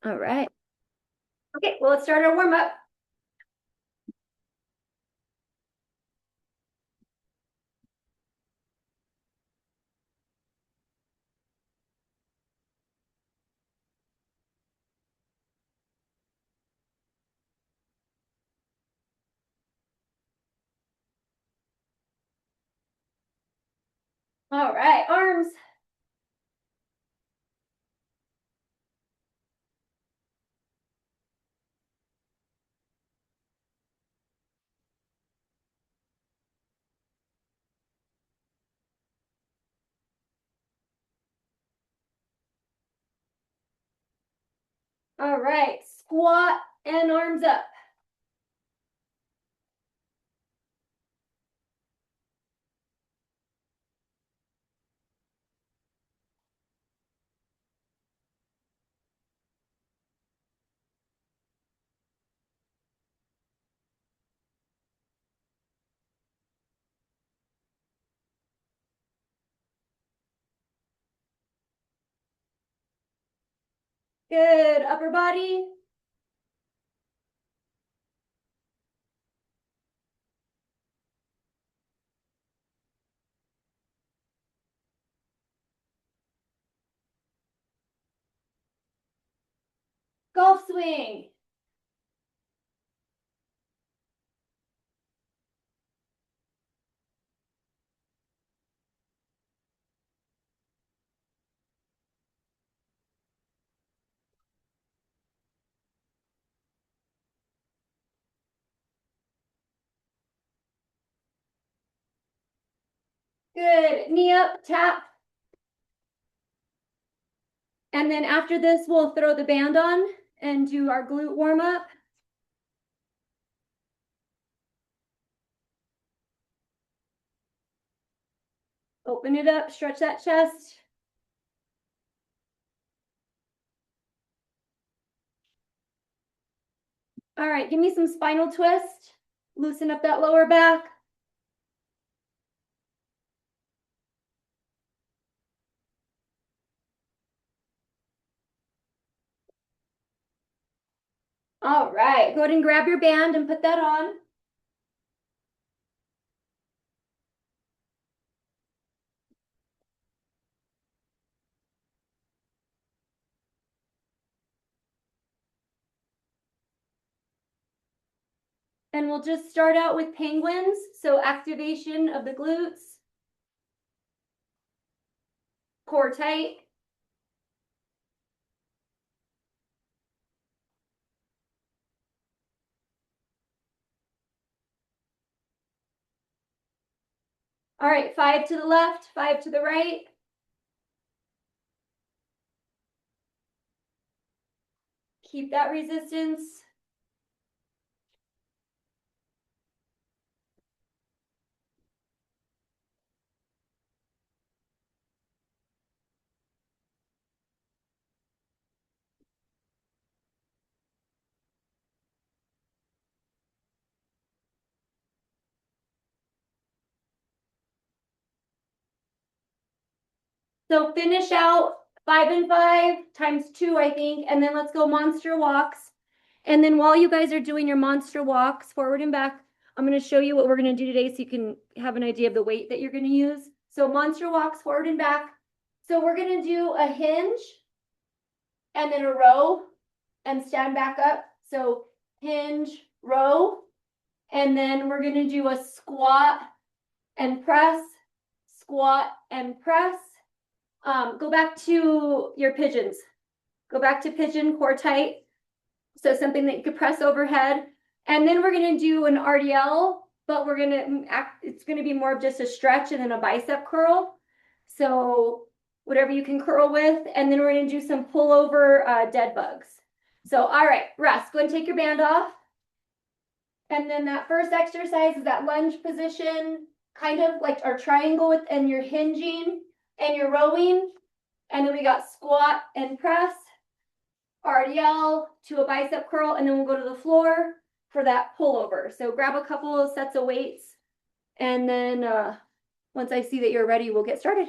All right. Okay, well, let's start our warm up. All right, arms. All right, squat and arms up. Good, upper body. Golf swing. Good, knee up, tap. And then after this, we'll throw the band on and do our glute warm up. Open it up, stretch that chest. All right, give me some spinal twist. Loosen up that lower back. All right, go ahead and grab your band and put that on. And we'll just start out with penguins. So activation of the glutes. Core tight. All right, 5 to the left, 5 to the right. Keep that resistance. So finish out 5 and 5 times 2, I think, and then let's go monster walks. And then while you guys are doing your monster walks forward and back, I'm going to show you what we're going to do today so you can have an idea of the weight that you're going to use. So monster walks forward and back. So we're going to do a hinge and then a row and stand back up. So hinge, row, and then we're going to do a squat and press, squat and press. Go back to your pigeons. Go back to pigeon, core tight. So something that you could press overhead. And then we're going to do an RDL, but we're going to it's going to be more of just a stretch and then a bicep curl. So whatever you can curl with. And then we're going to do some pullover dead bugs. So, all right, rest. Go ahead and take your band off. And then that first exercise is that lunge position, kind of like our triangle with, and you're hinging and you're rowing. And then we got squat and press, RDL to a bicep curl, and then we'll go to the floor for that pullover. So grab a couple of sets of weights, and then once I see that you're ready, we'll get started.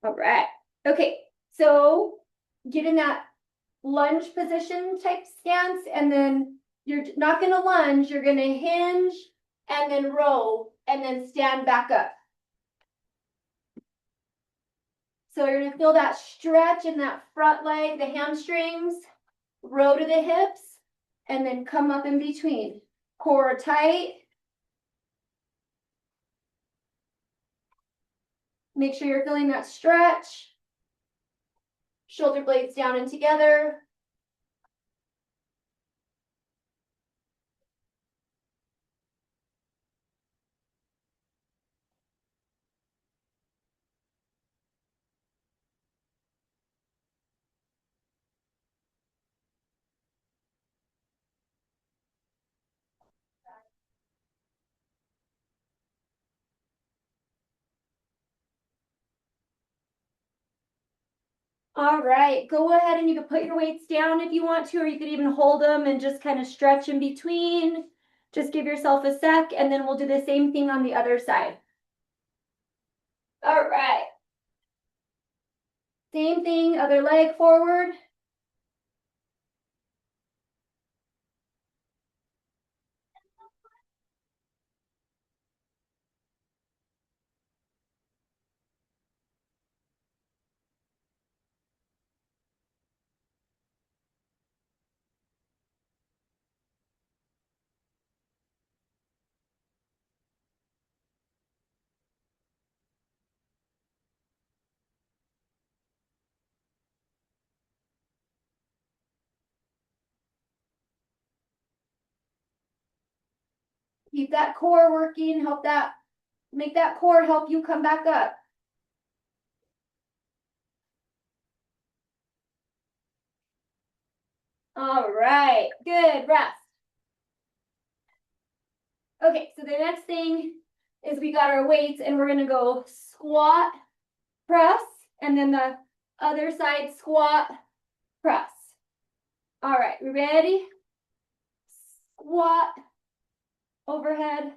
All right. Okay, so get in that lunge position type stance, and then you're not going to lunge, you're going to hinge and then row and then stand back up. So you're going to feel that stretch in that front leg, the hamstrings, row to the hips, and then come up in between. Core tight. Make sure you're feeling that stretch. Shoulder blades down and together. All right, go ahead and you can put your weights down if you want to, or you could even hold them and just kind of stretch in between. Just give yourself a sec, and then we'll do the same thing on the other side. All right. Same thing, other leg forward. Keep that core working, make that core help you come back up. All right, good, rest. Okay, so the next thing is we got our weights and we're gonna go squat, press, and then the other side squat, press. All right, we ready? Squat, overhead.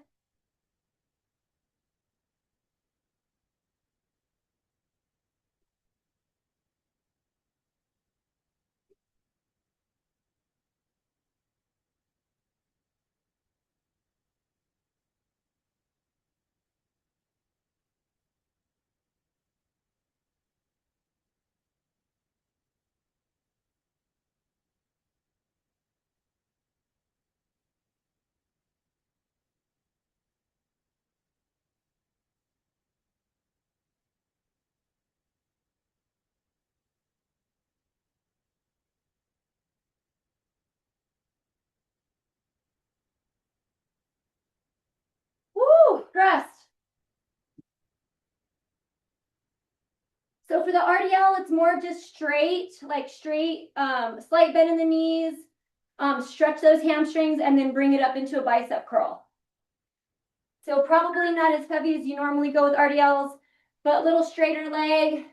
Woo, rest. So for the RDL, it's more just straight, like straight, slight bend in the knees, stretch those hamstrings, and then bring it up into a bicep curl. So probably not as heavy as you normally go with RDLs, but a little straighter leg,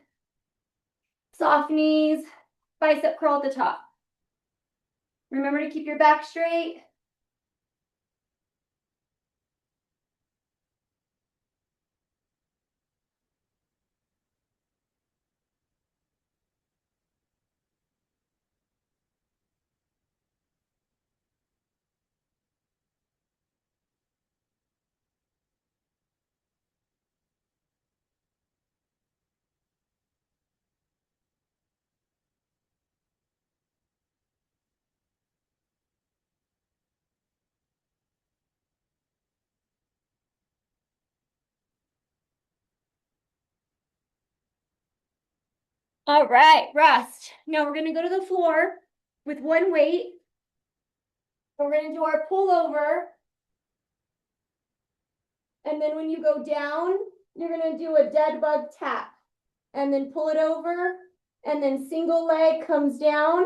soft knees, bicep curl at the top. Remember to keep your back straight. All right, rest. Now we're gonna go to the floor with one weight. We're gonna do our pullover. And then when you go down, you're gonna do a dead bug tap. And then pull it over. And then single leg comes down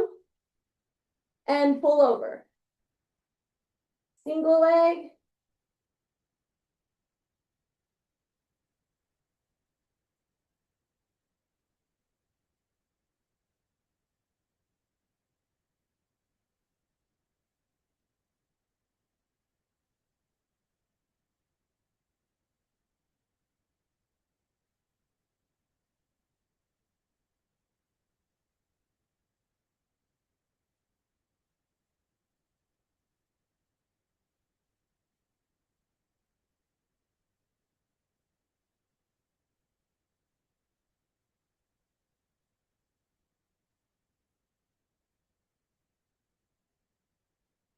and pull over. Single leg.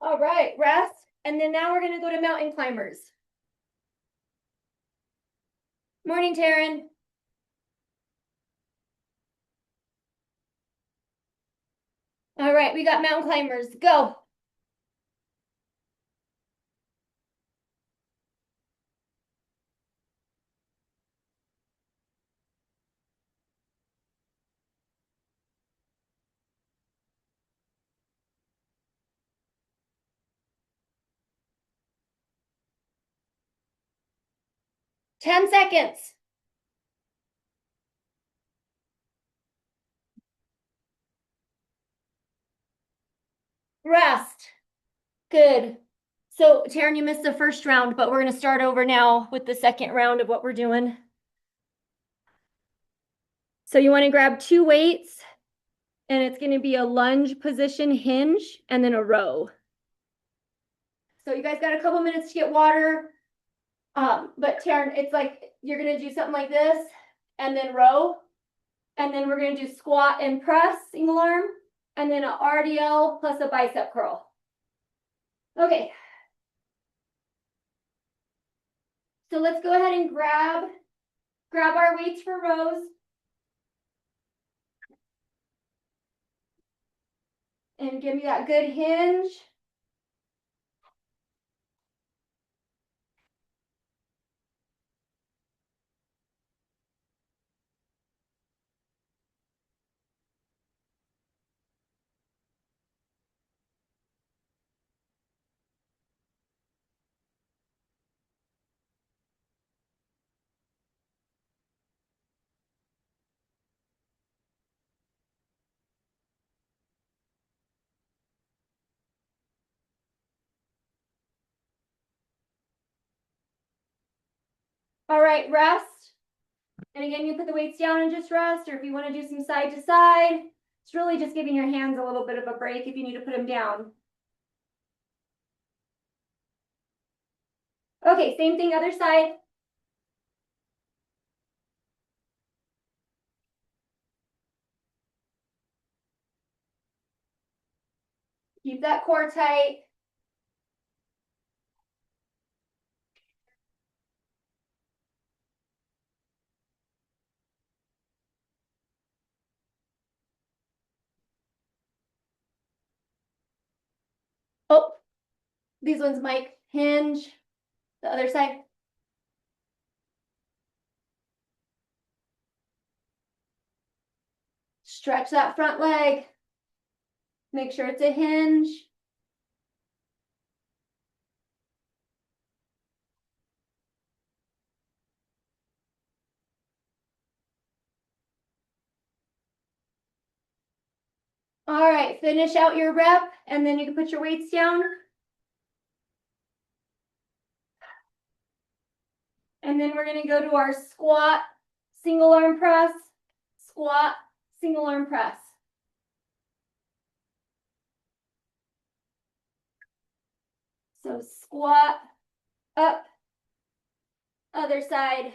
All right, rest. And then now we're gonna go to mountain climbers. Morning, Taryn. All right, we got mountain climbers. Go. Ten seconds. Rest. Good. So, Taryn, you missed the first round, but we're going to start over now with the second round of what we're doing. So you want to grab 2 weights, and it's going to be a lunge position hinge and then a row. So you guys got a couple minutes to get water. But Taryn, it's like you're going to do something like this and then row. And then we're going to do squat and press, single arm, and then a RDL plus a bicep curl. Okay. So let's go ahead and grab our weights for rows. And give me that good hinge. All right, rest. And again, you put the weights down and just rest, or if you want to do some side to side, it's really just giving your hands a little bit of a break if you need to put them down. Okay, same thing, other side. Keep that core tight. Oh, these ones might hinge. The other side. Stretch that front leg. Make sure it's a hinge. All right, finish out your rep, and then you can put your weights down. And then we're gonna go to our squat, single arm press, squat, single arm press. So squat, up, other side.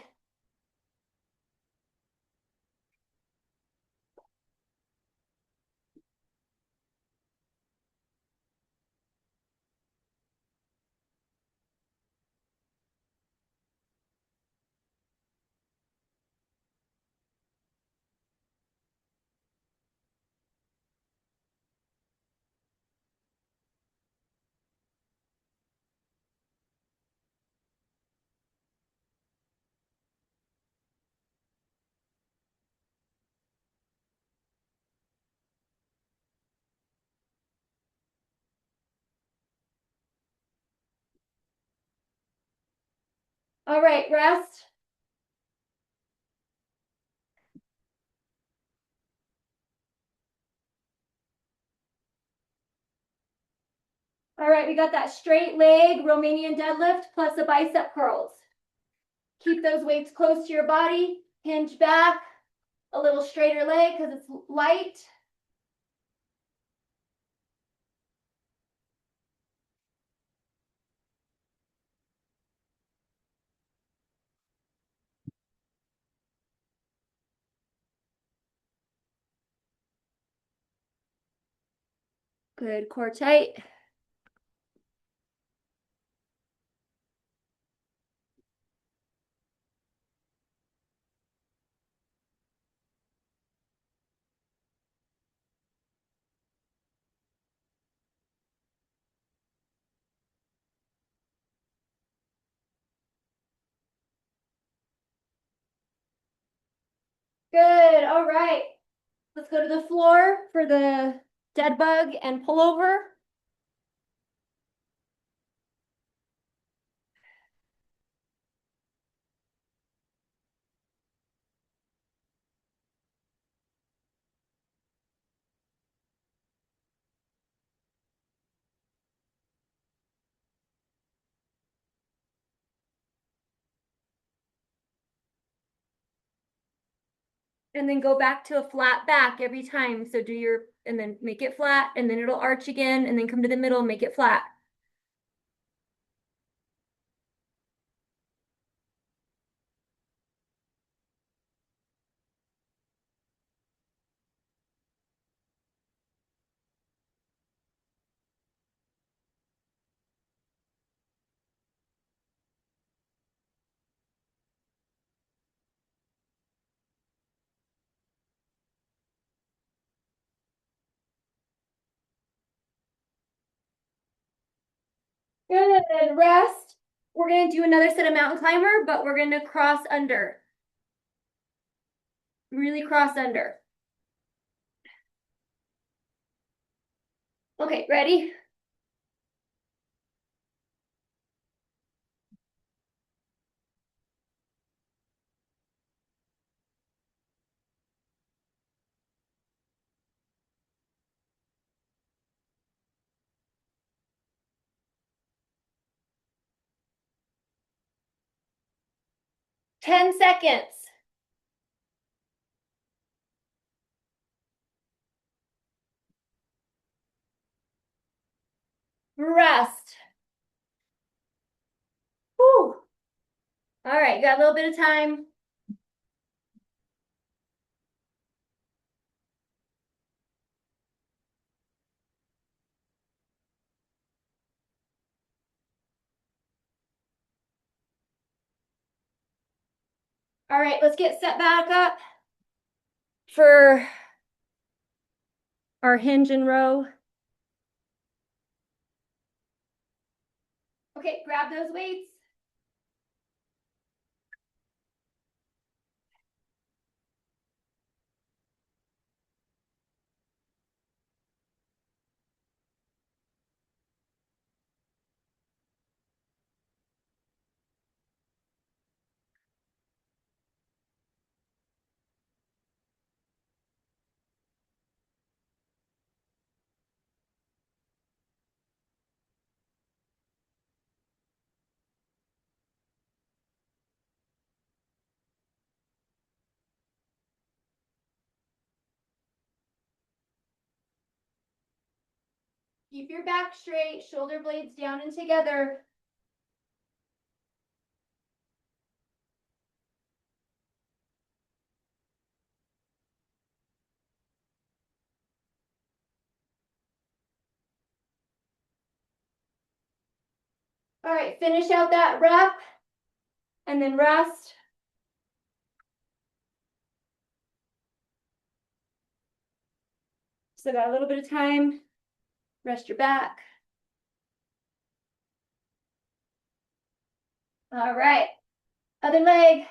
All right, rest. All right, we got that straight leg Romanian deadlift plus the bicep curls. Keep those weights close to your body, hinge back, a little straighter leg because it's light. Good, core tight. All right. Let's go to the floor for the dead bug and pull over. And then go back to a flat back every time. So do your, and then make it flat, and then it'll arch again, and then come to the middle and make it flat. Good, rest. We're gonna do another set of mountain climber, but we're gonna cross under. Really cross under. Okay, ready? Ten seconds. Rest. Whew. All right, you got a little bit of time. All right, let's get set back up for our hinge and row. Okay, grab those weights. Keep your back straight, shoulder blades down and together. All right, finish out that rep and then rest. So got a little bit of time. Rest your back. All right, other leg.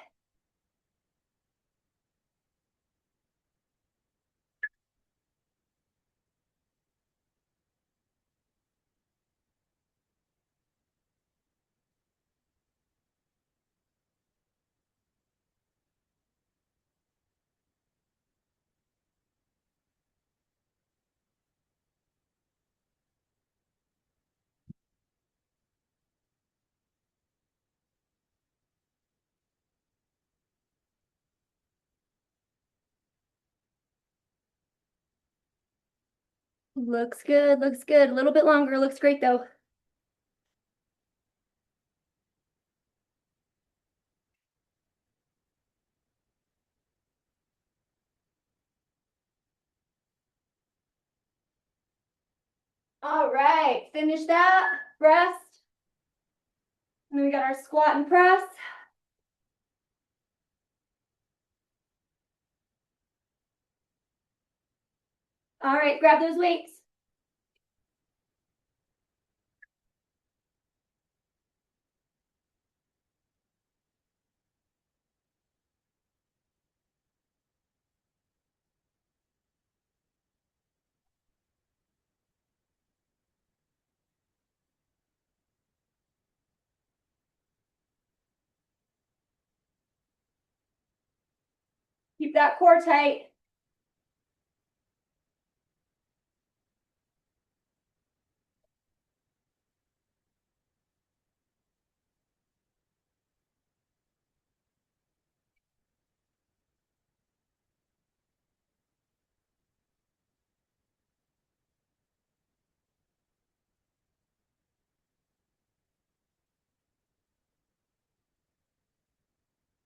Looks good, looks good. A little bit longer, looks great though. All right, finish that, rest. And then we got our squat and press. All right, grab those weights. Keep that core tight.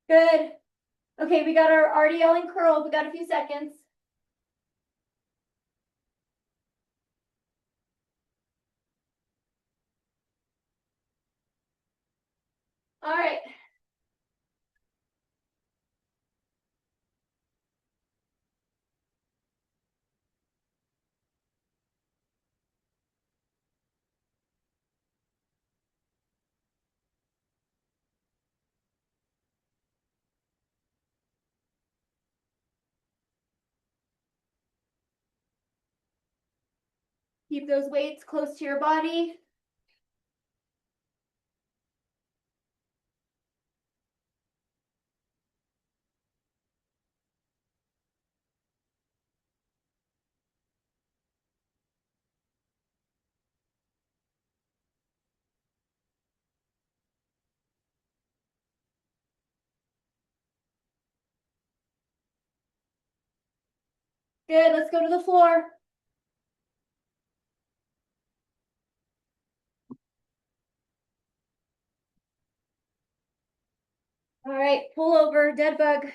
Good. Okay, we got our RDL and curl. We got a few seconds. All right. Keep those weights close to your body. Good, let's go to the floor. All right, pull over, dead bug.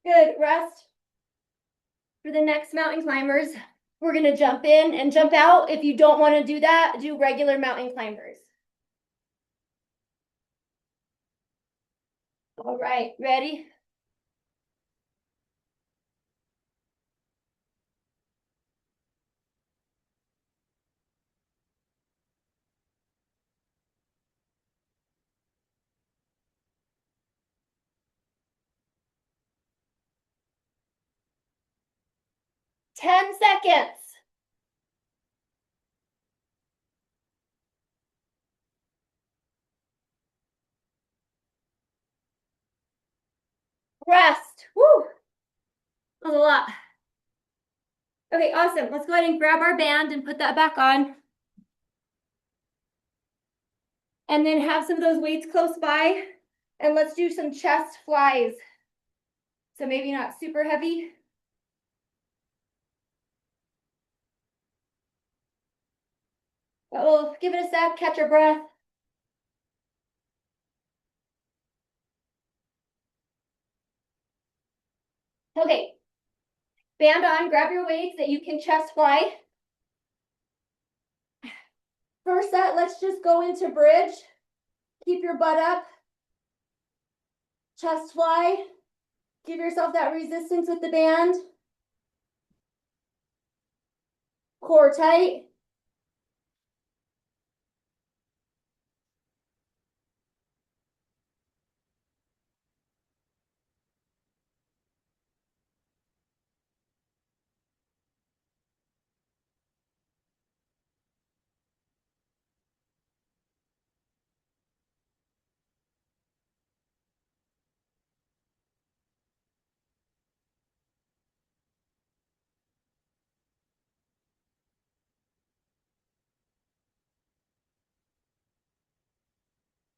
Good, rest. For the next mountain climbers, we're gonna jump in and jump out. If you don't wanna do that, do regular mountain climbers. All right, ready? Ten seconds. Rest. Woo. That was a lot. Okay, awesome. Let's go ahead and grab our band and put that back on. And then have some of those weights close by. And let's do some chest flies. So maybe not super heavy. But we'll give it a sec, catch our breath. Okay. Band on, grab your weights that you can chest fly. First set, let's just go into bridge. Keep your butt up. Chest fly. Give yourself that resistance with the band. Core tight.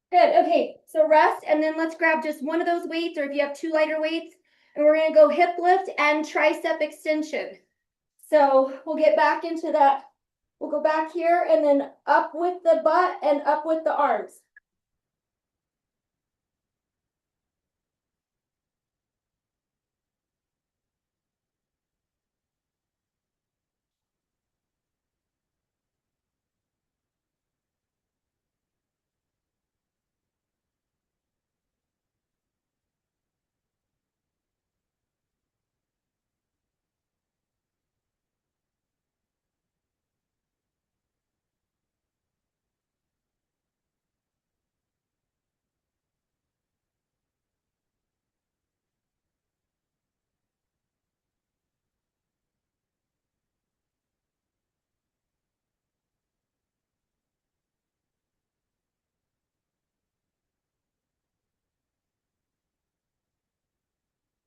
Good, okay, so rest, and then let's grab just one of those weights, or if you have two lighter weights, and we're gonna go hip lift and tricep extension. So we'll get back into that We'll go back here and then up with the butt and up with the arms.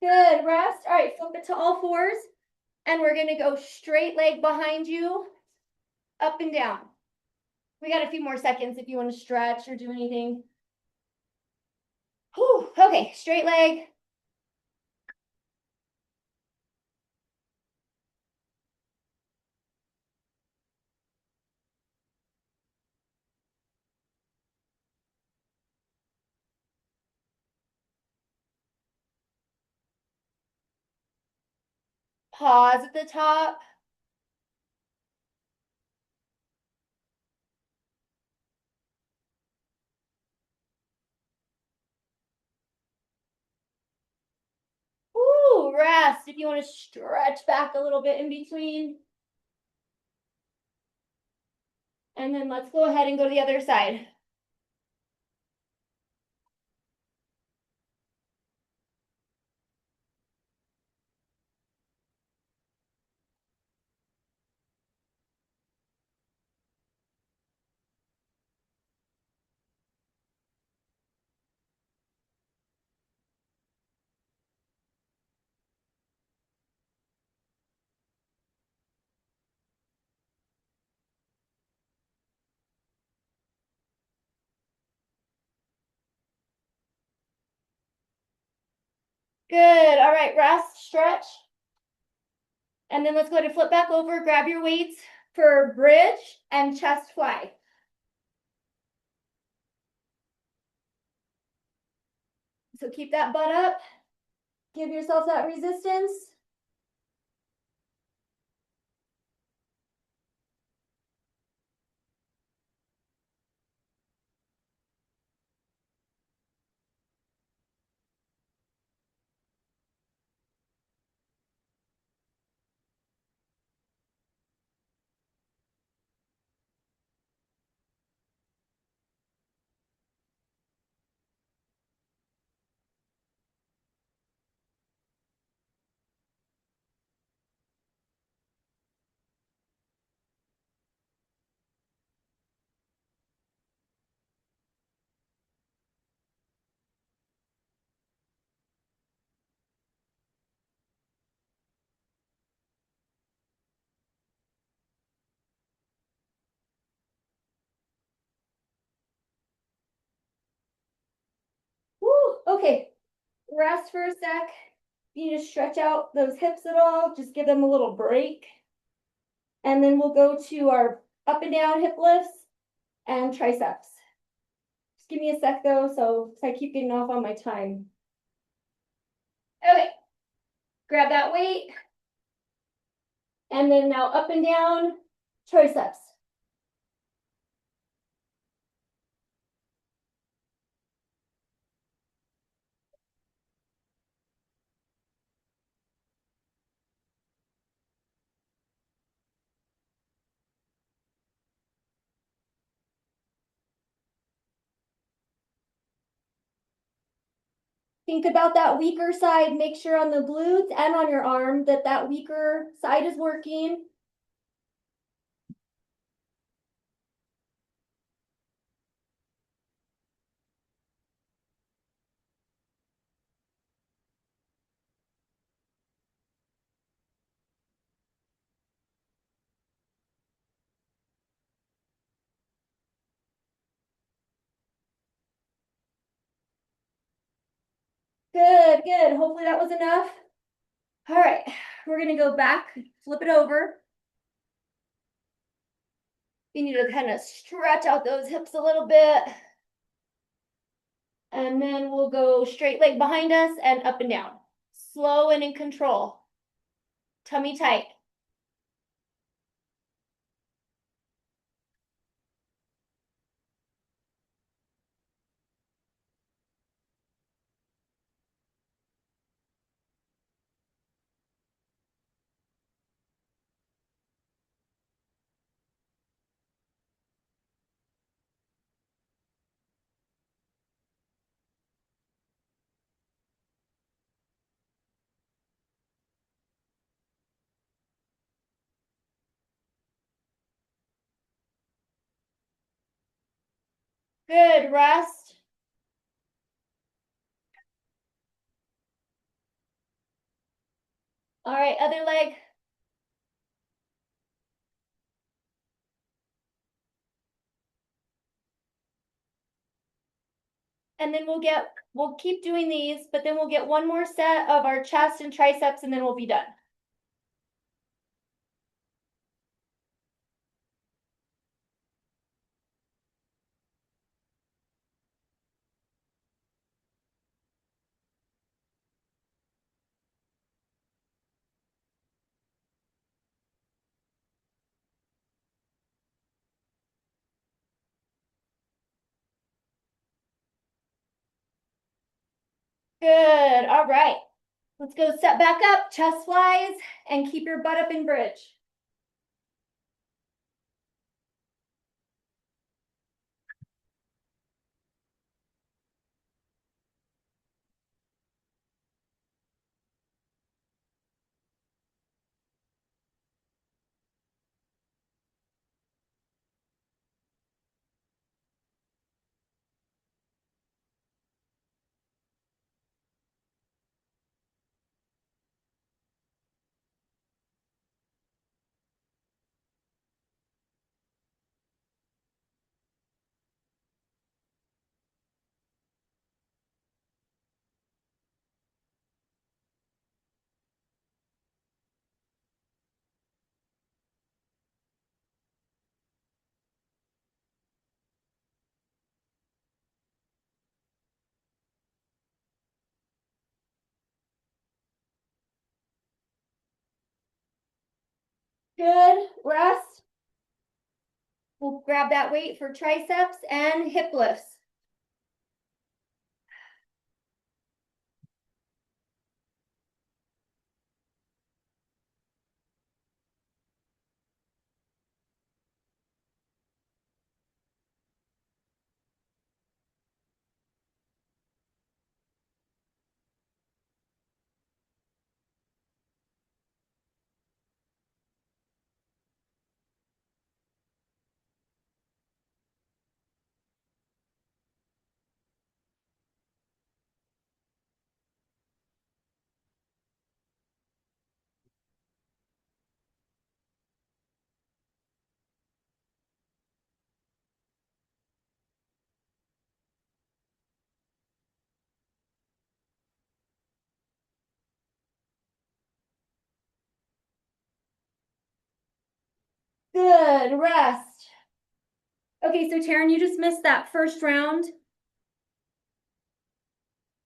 Good, rest. All right, flip it to all fours. And we're gonna go straight leg behind you, up and down. We got a few more seconds if you want to stretch or do anything. Whew, okay, straight leg. Pause at the top. Ooh, rest if you want to stretch back a little bit in between. And then let's go ahead and go to the other side. Good. All right, rest, stretch. And then let's go to flip back over, grab your weights for bridge and chest fly. So keep that butt up. Give yourself that resistance. Woo, okay. Rest for a sec. You just stretch out those hips at all, just give them a little break. And then we'll go to our up and down hip lifts and triceps. Just give me a sec though, so I keep getting off on my time. Okay, grab that weight. And then now up and down triceps. Think about that weaker side. Make sure on the glutes and on your arm that that weaker side is working. Good, good. Hopefully that was enough. All right, we're gonna go back, flip it over. You need to kind of stretch out those hips a little bit. And then we'll go straight leg behind us and up and down. Slow and in control. Tummy tight. Good, rest. All right, other leg. And then we'll keep doing these, but then we'll get one more set of our chest and triceps and then we'll be done. Good, all right. Let's go set back up, chest flies, and keep your butt up in bridge. Good, rest. We'll grab that weight for triceps and hip lifts. Good, rest. Okay, so Taryn, you just missed that first round